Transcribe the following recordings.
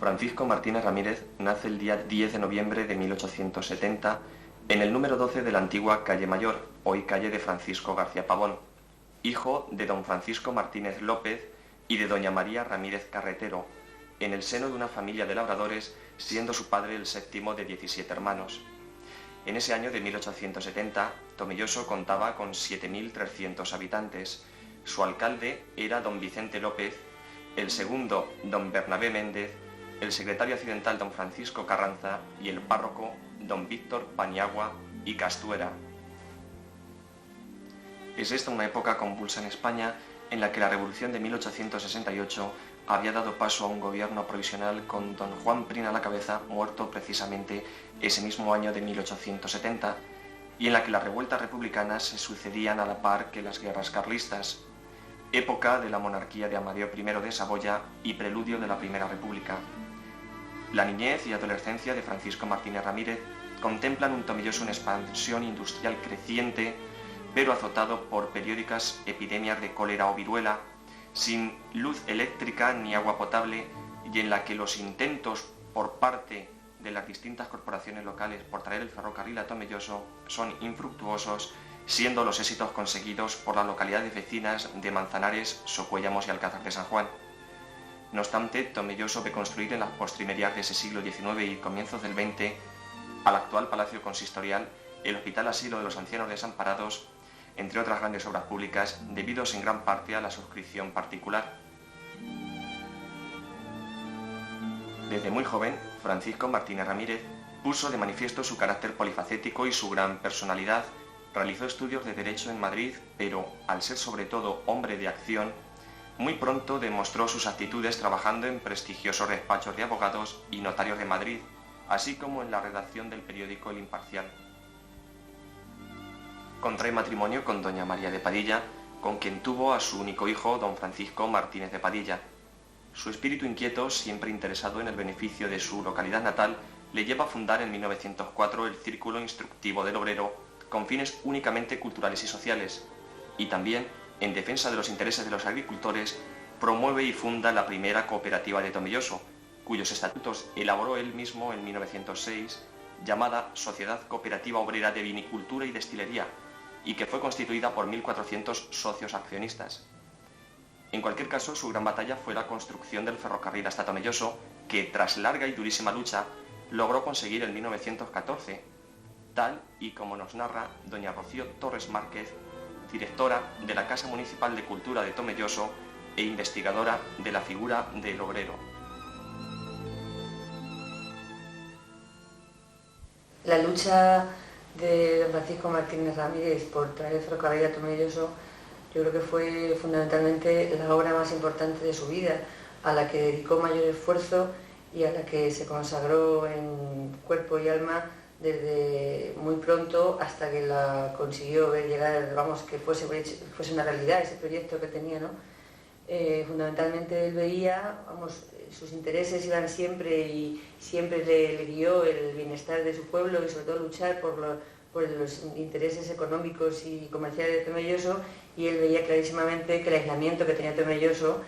Francisco Martínez Ramírez nace el día 10 de noviembre de 1870 en el número 12 de la antigua Calle Mayor, hoy calle de Francisco García Pavón, hijo de don Francisco Martínez López y de doña María Ramírez Carretero, en el seno de una familia de labradores, siendo su padre el séptimo de 17 hermanos. En ese año de 1870, Tomelloso contaba con 7.300 habitantes. Su alcalde era don Vicente López, el segundo don Bernabé Méndez, el secretario accidental don Francisco Carranza y el párroco don Víctor Paniagua y Castuera. Es esta una época convulsa en España en la que la Revolución de 1868 había dado paso a un gobierno provisional con don Juan Prim a la cabeza, muerto precisamente ese mismo año de 1870, y en la que las revueltas republicanas se sucedían a la par que las guerras carlistas, época de la monarquía de Amadeo I de Saboya y preludio de la Primera República. La niñez y adolescencia de Francisco Martínez Ramírez contemplan un Tomelloso en expansión industrial creciente, pero azotado por periódicas epidemias de cólera o viruela, sin luz eléctrica ni agua potable, y en la que los intentos por parte de las distintas corporaciones locales por traer el ferrocarril a Tomelloso son infructuosos, siendo los éxitos conseguidos por las localidades vecinas de Manzanares, Socuéllamos y Alcázar de San Juan. No obstante, Tomelloso ve construir en las postrimerías de ese siglo XIX y comienzos del XX, al actual Palacio Consistorial, el Hospital Asilo de los Ancianos Desamparados, entre otras grandes obras públicas, debidos en gran parte a la suscripción particular. Desde muy joven, Francisco Martínez Ramírez puso de manifiesto su carácter polifacético y su gran personalidad. Realizó estudios de Derecho en Madrid, pero, al ser sobre todo hombre de acción, muy pronto demostró sus aptitudes trabajando en prestigiosos despachos de abogados y notarios de Madrid, así como en la redacción del periódico El Imparcial. Contrae matrimonio con doña María de Padilla, con quien tuvo a su único hijo, don Francisco Martínez de Padilla. Su espíritu inquieto, siempre interesado en el beneficio de su localidad natal, le lleva a fundar en 1904 el Círculo Instructivo del Obrero, con fines únicamente culturales y sociales, y también, en defensa de los intereses de los agricultores, promueve y funda la primera cooperativa de Tomelloso, cuyos estatutos elaboró él mismo en 1906, llamada Sociedad Cooperativa Obrera de Vinicultura y Destilería, y que fue constituida por 1.400 socios accionistas. En cualquier caso, su gran batalla fue la construcción del ferrocarril hasta Tomelloso, que tras larga y durísima lucha logró conseguir en 1914, tal y como nos narra doña Rocío Torres Márquez, directora de la Casa Municipal de Cultura de Tomelloso e investigadora de la figura del obrero. La lucha de don Francisco Martínez Ramírez por traer el ferrocarril a Tomelloso, yo creo que fue fundamentalmente la obra más importante de su vida, a la que dedicó mayor esfuerzo y a la que se consagró en cuerpo y alma desde muy pronto hasta que la consiguió ver llegar, vamos, que fuese una realidad ese proyecto que tenía, ¿no? Fundamentalmente él veía, vamos, sus intereses iban siempre y siempre le guió el bienestar de su pueblo y sobre todo luchar por los intereses económicos y comerciales de Tomelloso, y él veía clarísimamente que el aislamiento que tenía Tomelloso,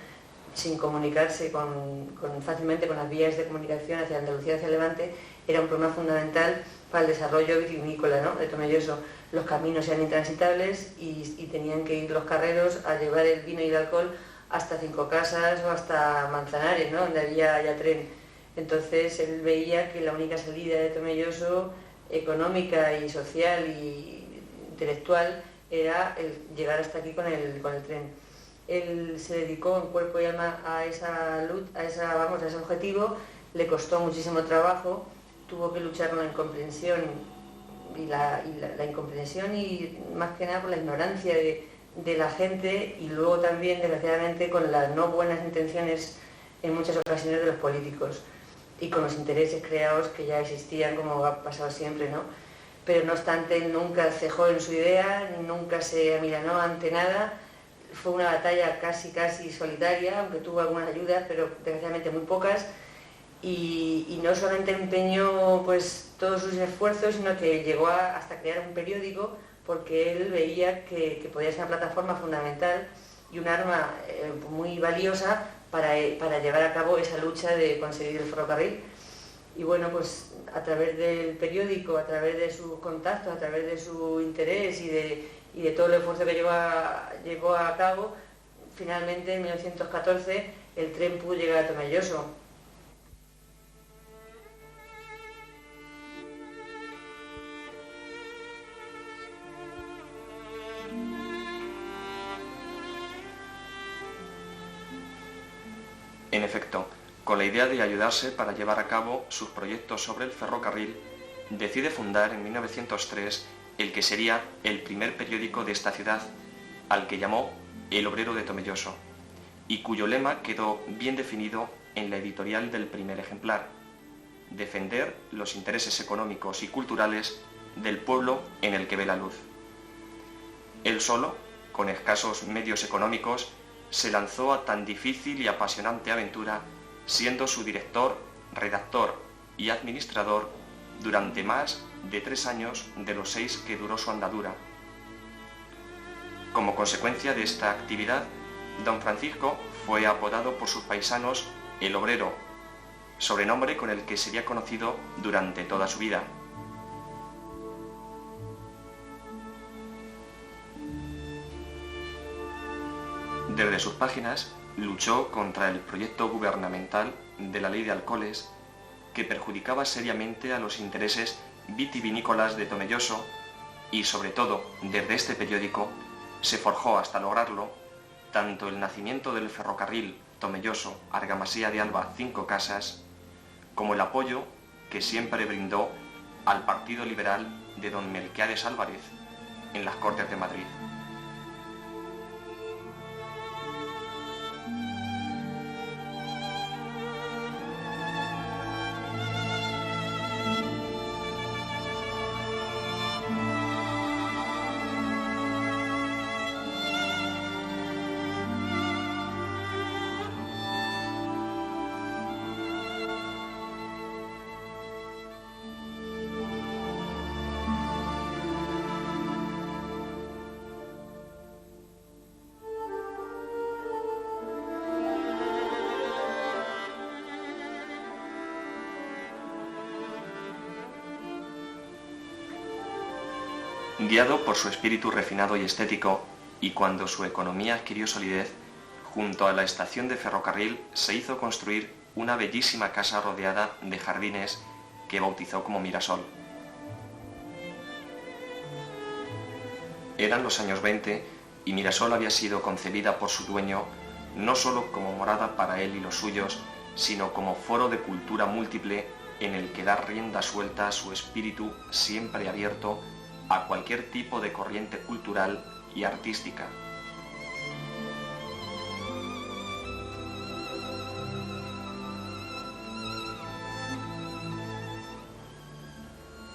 sin comunicarse fácilmente con las vías de comunicación hacia Andalucía, hacia Levante, era un problema fundamental para el desarrollo vitivinícola, ¿no?, de Tomelloso. Los caminos eran intransitables y tenían que ir los carreros a llevar el vino y el alcohol hasta Cinco Casas o hasta Manzanares, ¿no?, donde había ya tren. Entonces él veía que la única salida de Tomelloso, económica y social y intelectual, era el llegar hasta aquí con el tren. Él se dedicó en cuerpo y alma a esa lucha, a ese objetivo. Le costó muchísimo trabajo, tuvo que luchar con la incomprensión y la incomprensión, y más que nada por la ignorancia de la gente, y luego también, desgraciadamente, con las no buenas intenciones en muchas ocasiones de los políticos y con los intereses creados que ya existían, como ha pasado siempre, ¿no? Pero no obstante, nunca cejó en su idea, nunca se amilanó ante nada. Fue una batalla casi solitaria, aunque tuvo algunas ayudas, pero desgraciadamente muy pocas, y no solamente empeñó pues todos sus esfuerzos, sino que llegó hasta crear un periódico, porque él veía que podía ser una plataforma fundamental y un arma muy valiosa para llevar a cabo esa lucha de conseguir el ferrocarril. Y bueno, pues a través del periódico, a través de sus contactos, a través de su interés y de todo el esfuerzo que llevó a cabo, finalmente en 1914 el tren pudo llegar a Tomelloso. En efecto, con la idea de ayudarse para llevar a cabo sus proyectos sobre el ferrocarril, decide fundar en 1903 el que sería el primer periódico de esta ciudad, al que llamó El Obrero de Tomelloso, y cuyo lema quedó bien definido en la editorial del primer ejemplar: defender los intereses económicos y culturales del pueblo en el que ve la luz. Él solo, con escasos medios económicos, se lanzó a tan difícil y apasionante aventura, siendo su director, redactor y administrador durante más de 3 años de los 6 que duró su andadura. Como consecuencia de esta actividad, don Francisco fue apodado por sus paisanos El Obrero, sobrenombre con el que sería conocido durante toda su vida. Desde sus páginas luchó contra el proyecto gubernamental de la ley de alcoholes, que perjudicaba seriamente a los intereses vitivinícolas de Tomelloso, y sobre todo desde este periódico se forjó hasta lograrlo tanto el nacimiento del ferrocarril Tomelloso-Argamasía de Alba 5 Casas, como el apoyo que siempre brindó al Partido Liberal de don Melquiades Álvarez en las Cortes de Madrid. Guiado por su espíritu refinado y estético, y cuando su economía adquirió solidez, junto a la estación de ferrocarril se hizo construir una bellísima casa rodeada de jardines que bautizó como Mirasol. Eran los años 20 y Mirasol había sido concebida por su dueño no solo como morada para él y los suyos, sino como foro de cultura múltiple en el que dar rienda suelta a su espíritu siempre abierto a cualquier tipo de corriente cultural y artística.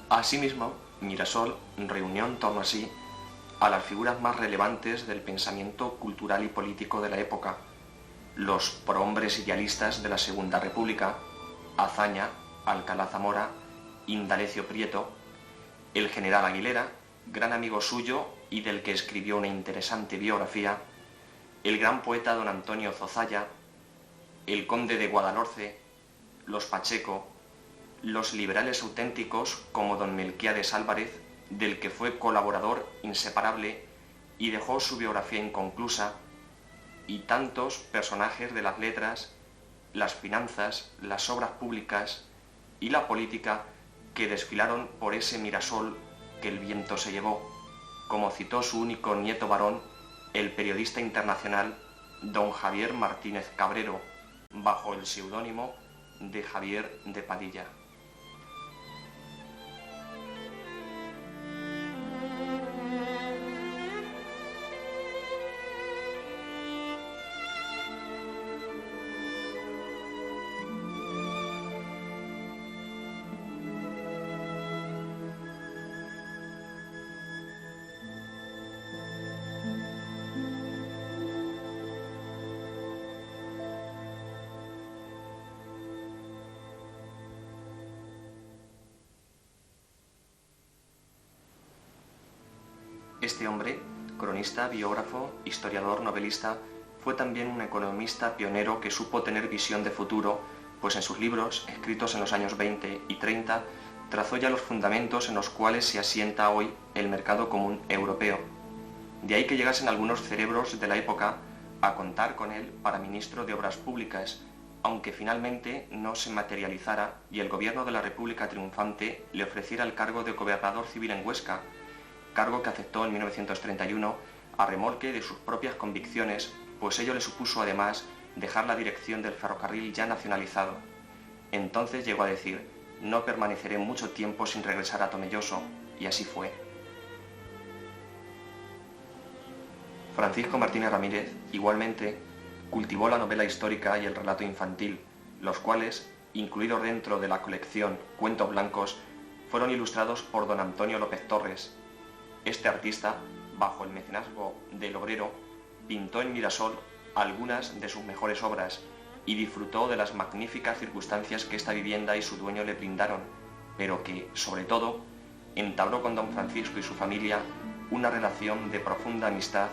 Asimismo, Mirasol reunió en torno a sí a las figuras más relevantes del pensamiento cultural y político de la época, los prohombres idealistas de la Segunda República, Azaña, Alcalá Zamora, Indalecio Prieto, el general Aguilera, gran amigo suyo y del que escribió una interesante biografía, el gran poeta don Antonio Zozaya, el conde de Guadalhorce, los Pacheco, los liberales auténticos como don Melquiades Álvarez, del que fue colaborador inseparable y dejó su biografía inconclusa, y tantos personajes de las letras, las finanzas, las obras públicas y la política que desfilaron por ese Mirasol que el viento se llevó, como citó su único nieto varón, el periodista internacional don Javier Martínez Cabrero, bajo el seudónimo de Javier de Padilla. Este hombre, cronista, biógrafo, historiador, novelista, fue también un economista pionero que supo tener visión de futuro, pues en sus libros, escritos en los años 20 y 30, trazó ya los fundamentos en los cuales se asienta hoy el mercado común europeo. De ahí que llegasen algunos cerebros de la época a contar con él para ministro de Obras Públicas, aunque finalmente no se materializara y el gobierno de la República triunfante le ofreciera el cargo de gobernador civil en Huesca, cargo que aceptó en 1931 a remolque de sus propias convicciones, pues ello le supuso además dejar la dirección del ferrocarril ya nacionalizado. Entonces llegó a decir: no permaneceré mucho tiempo sin regresar a Tomelloso, y así fue. Francisco Martínez Ramírez, igualmente, cultivó la novela histórica y el relato infantil, los cuales, incluidos dentro de la colección Cuentos Blancos, fueron ilustrados por don Antonio López Torres. Este artista, bajo el mecenazgo del Obrero, pintó en Mirasol algunas de sus mejores obras y disfrutó de las magníficas circunstancias que esta vivienda y su dueño le brindaron, pero que, sobre todo, entabló con don Francisco y su familia una relación de profunda amistad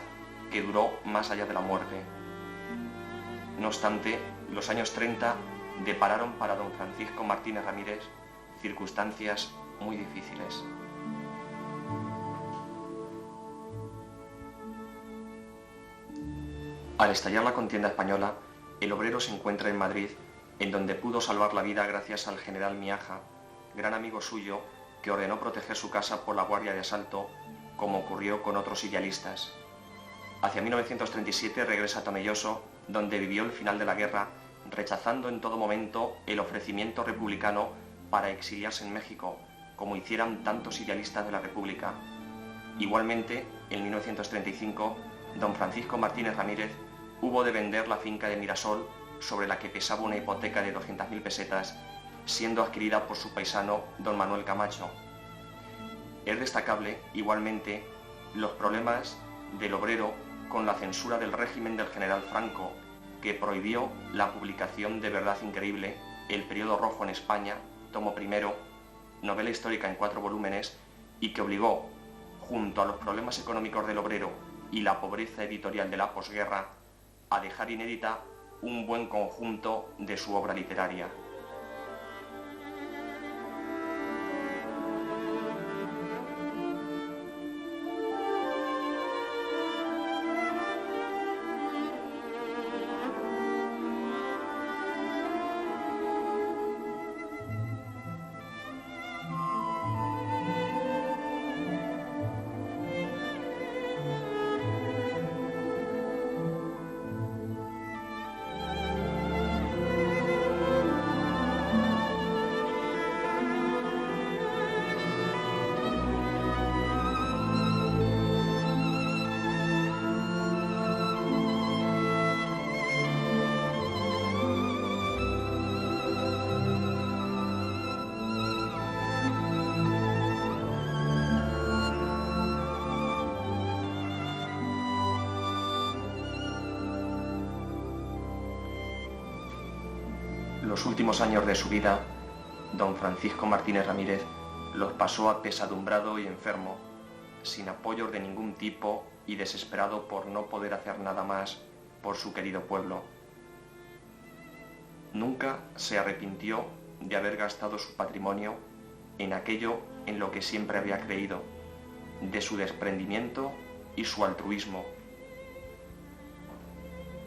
que duró más allá de la muerte. No obstante, los años 30 depararon para don Francisco Martínez Ramírez circunstancias muy difíciles. Al estallar la contienda española, el obrero se encuentra en Madrid, en donde pudo salvar la vida gracias al general Miaja, gran amigo suyo, que ordenó proteger su casa por la guardia de asalto, como ocurrió con otros idealistas. Hacia 1937 regresa a Tomelloso, donde vivió el final de la guerra, rechazando en todo momento el ofrecimiento republicano para exiliarse en México, como hicieran tantos idealistas de la República. Igualmente, en 1935, don Francisco Martínez Ramírez hubo de vender la finca de Mirasol, sobre la que pesaba una hipoteca de 200.000 pesetas, siendo adquirida por su paisano don Manuel Camacho. Es destacable, igualmente, los problemas del obrero con la censura del régimen del general Franco, que prohibió la publicación de Verdad Increíble, El Periodo Rojo en España, tomo primero, novela histórica en 4 volúmenes, y que obligó, junto a los problemas económicos del obrero y la pobreza editorial de la posguerra, a dejar inédita un buen conjunto de su obra literaria. Los últimos años de su vida, don Francisco Martínez Ramírez los pasó apesadumbrado y enfermo, sin apoyo de ningún tipo y desesperado por no poder hacer nada más por su querido pueblo. Nunca se arrepintió de haber gastado su patrimonio en aquello en lo que siempre había creído, de su desprendimiento y su altruismo.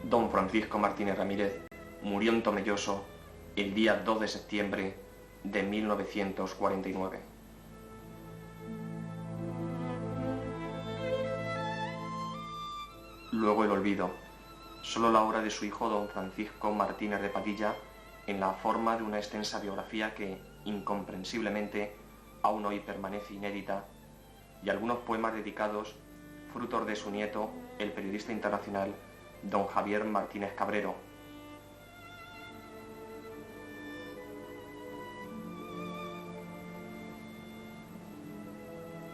Don Francisco Martínez Ramírez murió en Tomelloso el día 2 de septiembre de 1949. Luego el olvido, solo la obra de su hijo don Francisco Martínez de Padilla, en la forma de una extensa biografía que, incomprensiblemente, aún hoy permanece inédita, y algunos poemas dedicados, frutos de su nieto, el periodista internacional don Javier Martínez Cabrero.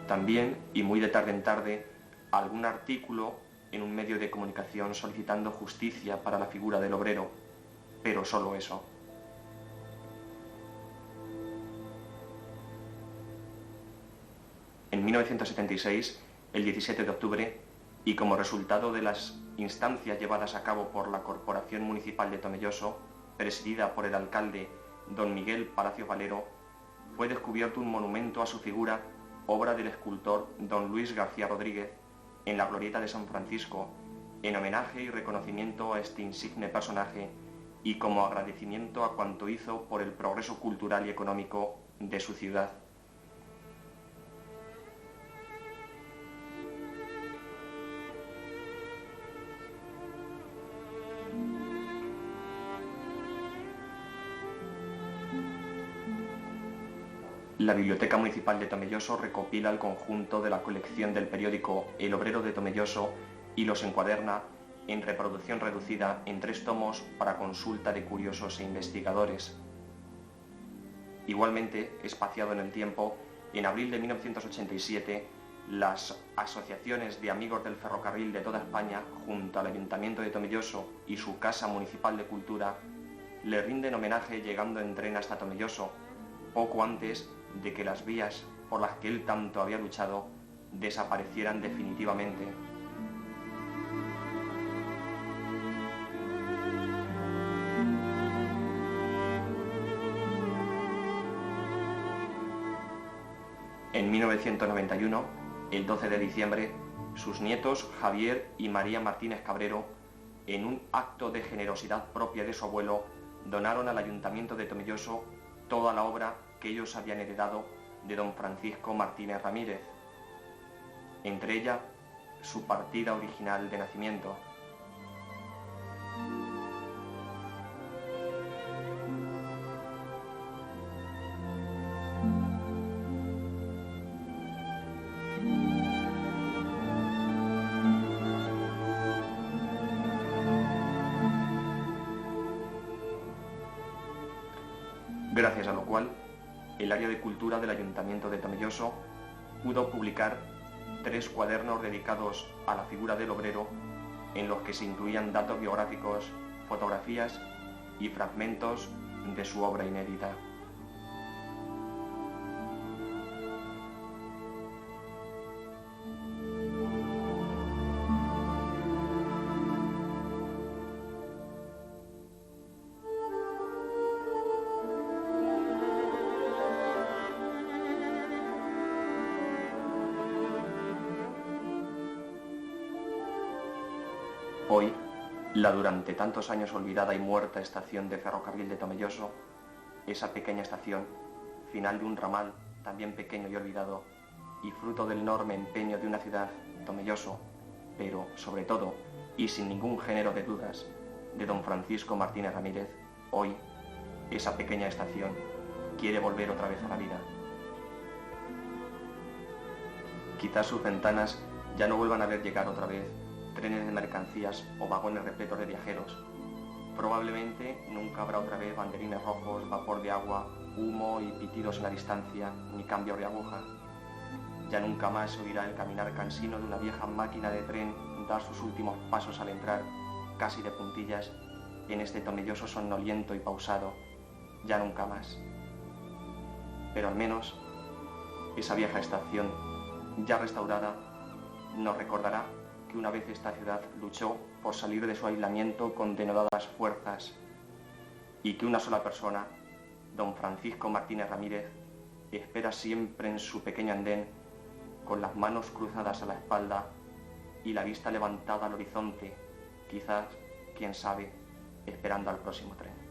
También, y muy de tarde en tarde, algún artículo en un medio de comunicación solicitando justicia para la figura del obrero, pero solo eso. En 1976, el 17 de octubre, y como resultado de las instancias llevadas a cabo por la Corporación Municipal de Tomelloso, presidida por el alcalde don Miguel Palacios Valero, fue descubierto un monumento a su figura, obra del escultor don Luis García Rodríguez, en la glorieta de San Francisco, en homenaje y reconocimiento a este insigne personaje y como agradecimiento a cuanto hizo por el progreso cultural y económico de su ciudad. La Biblioteca Municipal de Tomelloso recopila el conjunto de la colección del periódico El Obrero de Tomelloso y los encuaderna en reproducción reducida en 3 tomos para consulta de curiosos e investigadores. Igualmente, espaciado en el tiempo, en abril de 1987, las asociaciones de amigos del ferrocarril de toda España, junto al Ayuntamiento de Tomelloso y su Casa Municipal de Cultura, le rinden homenaje llegando en tren hasta Tomelloso, poco antes de que las vías por las que él tanto había luchado desaparecieran definitivamente. En 1991, el 12 de diciembre, sus nietos Javier y María Martínez Cabrero, en un acto de generosidad propia de su abuelo, donaron al Ayuntamiento de Tomelloso toda la obra que ellos habían heredado de don Francisco Martínez Ramírez, entre ella su partida original de nacimiento. Gracias a lo cual, el área de cultura del Ayuntamiento de Tomelloso pudo publicar 3 cuadernos dedicados a la figura del obrero, en los que se incluían datos biográficos, fotografías y fragmentos de su obra inédita. Hoy, la durante tantos años olvidada y muerta estación de ferrocarril de Tomelloso, esa pequeña estación, final de un ramal también pequeño y olvidado, y fruto del enorme empeño de una ciudad, Tomelloso, pero, sobre todo, y sin ningún género de dudas, de don Francisco Martínez Ramírez, hoy, esa pequeña estación quiere volver otra vez a la vida. Quizás sus ventanas ya no vuelvan a ver llegar otra vez trenes de mercancías o vagones repletos de viajeros. Probablemente nunca habrá otra vez banderines rojos, vapor de agua, humo y pitidos en la distancia, ni cambio de aguja. Ya nunca más se oirá el caminar cansino de una vieja máquina de tren dar sus últimos pasos al entrar, casi de puntillas, en este Tomelloso somnoliento y pausado. Ya nunca más. Pero al menos, esa vieja estación, ya restaurada, nos recordará que una vez esta ciudad luchó por salir de su aislamiento con denodadas fuerzas y que una sola persona, don Francisco Martínez Ramírez, espera siempre en su pequeño andén, con las manos cruzadas a la espalda y la vista levantada al horizonte, quizás, quién sabe, esperando al próximo tren.